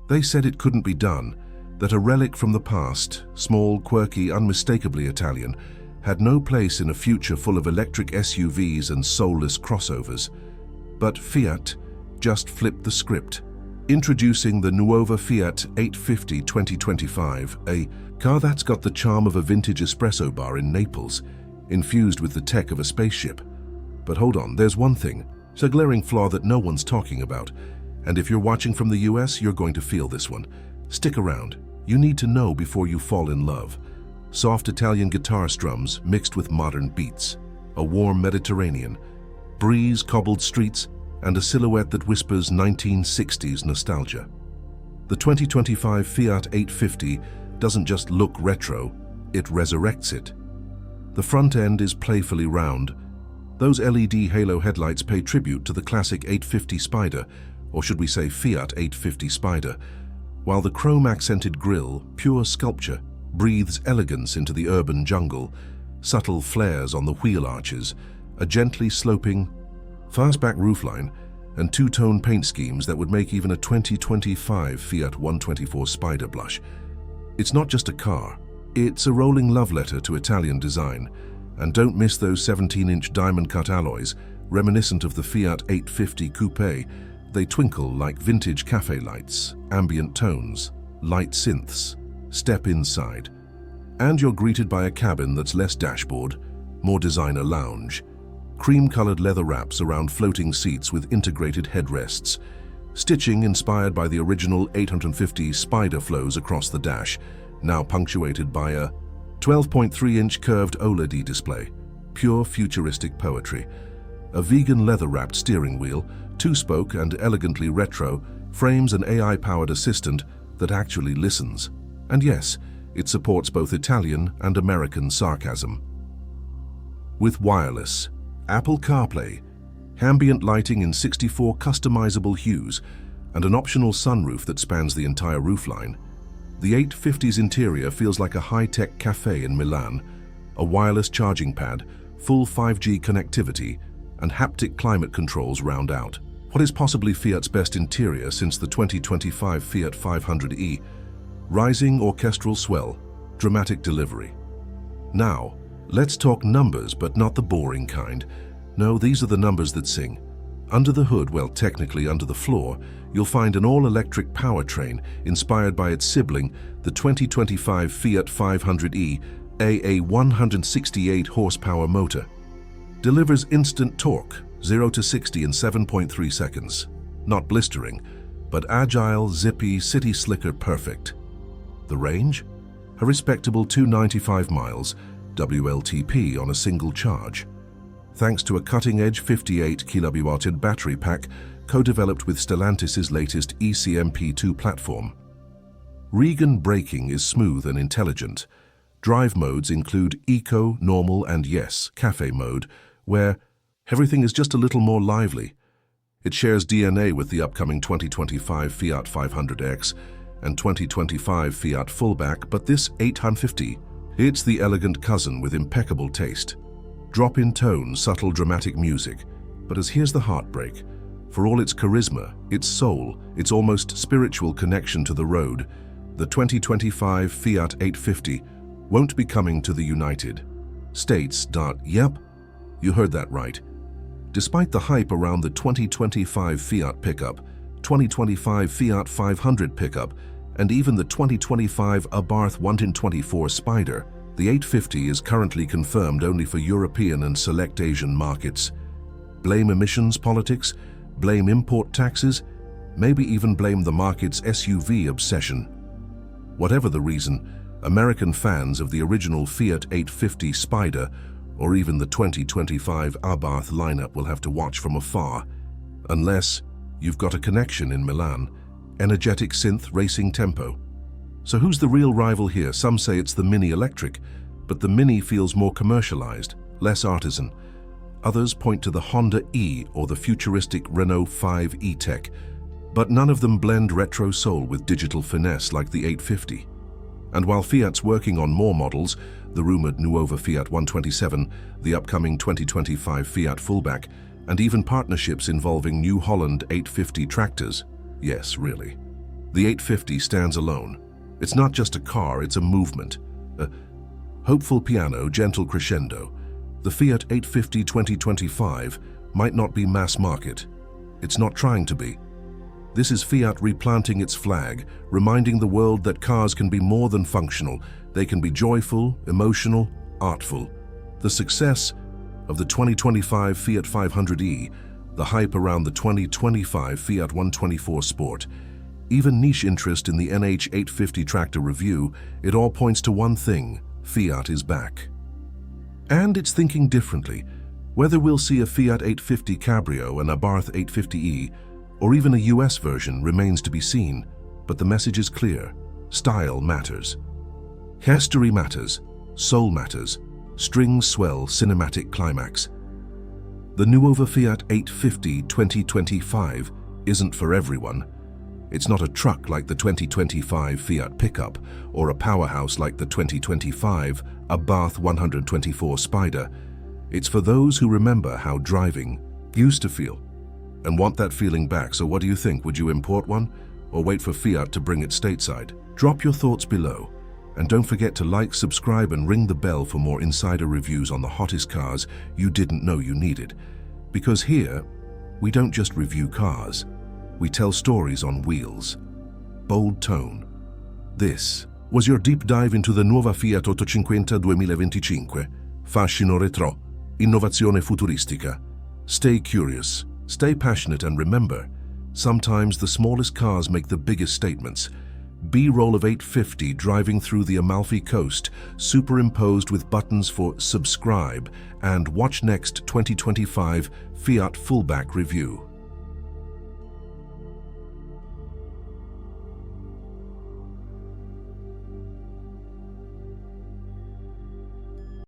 They said it couldn't be done, that a relic from the past, small, quirky, unmistakably Italian, had no place in a future full of electric SUVs and soulless crossovers. But Fiat just flipped the script. Introducing the Nuova Fiat 850 2025, a car that's got the charm of a vintage espresso bar in Naples, infused with the tech of a spaceship. But hold on, there's one thing, it's a glaring flaw that no one's talking about. And if you're watching from the US, you're going to feel this one. Stick around. You need to know before you fall in love. Soft Italian guitar strums mixed with modern beats, a warm Mediterranean, breeze-cobbled streets, and a silhouette that whispers 1960s nostalgia. The 2025 Fiat 850 doesn't just look retro, it resurrects it. The front end is playfully round. Those LED halo headlights pay tribute to the classic 850 Spyder, or should we say Fiat 850 Spyder, while the chrome-accented grille, pure sculpture, breathes elegance into the urban jungle, subtle flares on the wheel arches, a gently sloping, fastback roofline, and two-tone paint schemes that would make even a 2025 Fiat 124 Spyder blush. It's not just a car, it's a rolling love letter to Italian design. And don't miss those 17-inch diamond-cut alloys, reminiscent of the Fiat 850 Coupe. They twinkle like vintage cafe lights, ambient tones, light synths. Step inside, and you're greeted by a cabin that's less dashboard, more designer lounge. Cream-colored leather wraps around floating seats with integrated headrests. Stitching inspired by the original 850 Spyder flows across the dash, now punctuated by a 12.3-inch curved OLED display. Pure futuristic poetry. A vegan leather-wrapped steering wheel, two-spoke and elegantly retro, frames an AI-powered assistant that actually listens. And yes, it supports both Italian and American sarcasm. With wireless, Apple CarPlay, ambient lighting in 64 customizable hues, and an optional sunroof that spans the entire roofline, the 850's interior feels like a high-tech cafe in Milan. A wireless charging pad, full 5G connectivity, and haptic climate controls round out what is possibly Fiat's best interior since the 2025 Fiat 500e. Rising orchestral swell, dramatic delivery. Now, let's talk numbers, but not the boring kind. No, these are the numbers that sing. Under the hood, well, technically under the floor, you'll find an all-electric powertrain inspired by its sibling, the 2025 Fiat 500e, a 168 horsepower motor. Delivers instant torque, 0 to 60 in 7.3 seconds. Not blistering, but agile, zippy, city slicker perfect. The range? A respectable 295 miles, WLTP on a single charge. Thanks to a cutting-edge 58 kWh battery pack co-developed with Stellantis' latest ECMP2 platform. Regan braking is smooth and intelligent. Drive modes include Eco, Normal, and Yes, Cafe mode, where everything is just a little more lively. It shares DNA with the upcoming 2025 Fiat 500X and 2025 Fiat Fullback, but this 850, it's the elegant cousin with impeccable taste. Drop-in tone, subtle dramatic music, but here's the heartbreak. For all its charisma, its soul, its almost spiritual connection to the road, the 2025 Fiat 850 won't be coming to the United States. Yep, you heard that right. Despite the hype around the 2025 Fiat pickup, 2025 Fiat 500 pickup, and even the 2025 Abarth 124 Spyder, the 850 is currently confirmed only for European and select Asian markets. Blame emissions politics? Blame import taxes? Maybe even blame the market's SUV obsession. Whatever the reason, American fans of the original Fiat 850 Spyder or even the 2025 Abarth lineup will have to watch from afar, unless you've got a connection in Milan, energetic synth racing tempo. So who's the real rival here? Some say it's the Mini Electric, but the Mini feels more commercialized, less artisan. Others point to the Honda E or the futuristic Renault 5 E-Tech, but none of them blend retro soul with digital finesse like the 850. And while Fiat's working on more models, the rumored Nuova Fiat 127, the upcoming 2025 Fiat Fullback, and even partnerships involving New Holland 850 tractors, yes, really, The 850 stands alone. It's not just a car, it's a movement. A hopeful piano, gentle crescendo. The Fiat 850 2025 might not be mass market. It's not trying to be. This is Fiat replanting its flag, reminding the world that cars can be more than functional. They can be joyful, emotional, artful. The success of the 2025 Fiat 500e, the hype around the 2025 Fiat 124 Sport, even niche interest in the NH 850 tractor review, it all points to one thing: Fiat is back. And it's thinking differently. Whether we'll see a Fiat 850 Cabrio, an Abarth 850e, or even a US version remains to be seen, but the message is clear: style matters. History matters, soul matters, strings swell, cinematic climax. The Nuova Fiat 850 2025 isn't for everyone. It's not a truck like the 2025 Fiat pickup or a powerhouse like the 2025 Abarth 124 Spyder. It's for those who remember how driving used to feel and want that feeling back. So what do you think? Would you import one or wait for Fiat to bring it stateside? Drop your thoughts below. And don't forget to like, subscribe, and ring the bell for more insider reviews on the hottest cars you didn't know you needed. Because here, we don't just review cars, we tell stories on wheels. Bold tone. This was your deep dive into the Nuova Fiat 850 2025. Fascino retrò, innovazione futuristica. Stay curious, stay passionate, and remember, sometimes the smallest cars make the biggest statements. B-roll of 850 driving through the Amalfi Coast, superimposed with buttons for subscribe and watch next 2025 Fiat Fullback review.